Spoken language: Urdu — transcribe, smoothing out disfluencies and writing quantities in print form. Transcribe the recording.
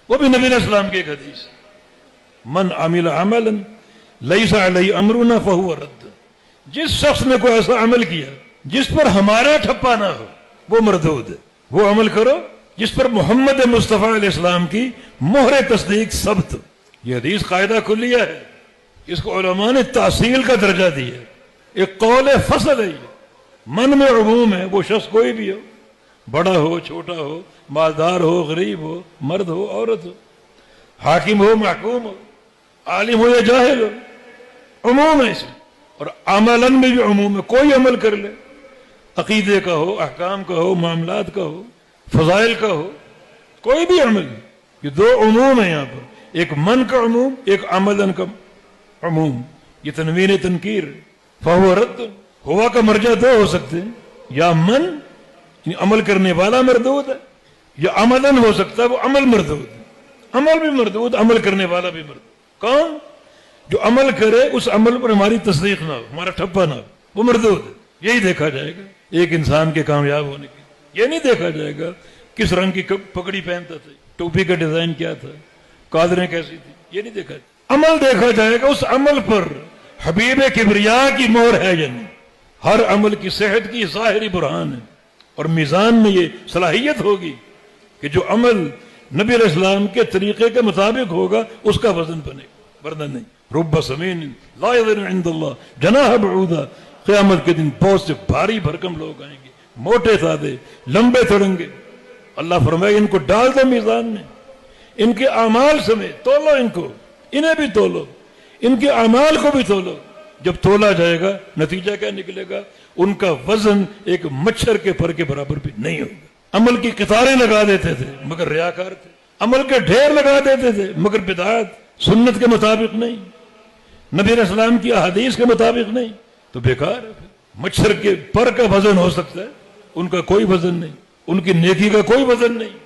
وہ بھی نبی علیہ السلام کی ایک حدیث، من عمل عملا لیس علیہ امرنا فہو رد، جس شخص نے کوئی ایسا عمل کیا جس پر ہمارا ٹھپا نہ ہو وہ مردود ہے۔ وہ عمل کرو جس پر محمد مصطفیٰ علیہ السلام کی مہر تصدیق ثبت۔ یہ حدیث قاعدہ کلیہ ہے، اس کو علماء نے تحصیل کا درجہ دیا، ایک قول فصل ہے۔ یہ من میں عموم ہے، وہ شخص کوئی بھی ہو، بڑا ہو چھوٹا ہو، مالدار ہو غریب ہو، مرد ہو عورت ہو، حاکم ہو محکوم ہو، عالم ہو یا جاہل ہو، عموم ہے اس میں۔ اور عملاً میں بھی عموم ہے، کوئی عمل کر لے، عقیدے کا ہو، احکام کا ہو، معاملات کا ہو، فضائل کا ہو، کوئی بھی عمل۔ یہ دو عموم ہیں یہاں پر، ایک من کا عموم، ایک عملاً کا عموم۔ یہ تنوین تنکیر، فہو رد۔ ہوا کا مرجع دو ہو سکتے ہیں، یا من یعنی عمل کرنے والا مردود ہے، یا عملاً ہو سکتا ہے وہ عمل مردود ہے، عمل بھی مردود، عمل کرنے والا بھی مردود۔ کون؟ جو عمل کرے اس عمل پر ہماری تصدیق نہ ہو، ہمارا ٹھپا نہ ہو، وہ مردود ہے۔ یہی دیکھا جائے گا ایک انسان کے کامیاب ہونے کی، یہ نہیں دیکھا جائے گا کس رنگ کی پگڑی پہنتا تھا، ٹوپی کا ڈیزائن کیا تھا، قادریں کیسی تھی، یہ نہیں دیکھا جائے۔ عمل دیکھا جائے گا، اس عمل پر حبیب کبریا کی مہر ہے یا نہیں۔ ہر عمل کی صحت کی ظاہری برہان ہے، اور میزان میں یہ صلاحیت ہوگی کہ جو عمل نبی علیہ السلام کے طریقے کے مطابق ہوگا اس کا وزن بنے گا، ورنہ نہیں۔ رب سمین لا یظن عند اللہ جناح بعودا، قیامت کے دن بہت سے بھاری بھرکم لوگ آئیں گے، موٹے سادے، لمبے تھڑنگے۔ اللہ فرمائے ان کو ڈال دو میزان میں، ان کے اعمال سمیت تولو، ان کو، انہیں بھی تولو، ان کے اعمال کو بھی تولو۔ جب تولا جائے گا نتیجہ کیا نکلے گا؟ ان کا وزن ایک مچھر کے پر کے برابر بھی نہیں ہوگا۔ عمل کی قطاریں لگا دیتے تھے مگر ریاکار تھے، عمل کے ڈھیر لگا دیتے تھے مگر بدعات، سنت کے مطابق نہیں، نبی علیہ السلام کی احادیث کے مطابق نہیں، تو بیکار ہے۔ مچھر کے پر کا وزن ہو سکتا ہے، ان کا کوئی وزن نہیں، ان کی نیکی کا کوئی وزن نہیں۔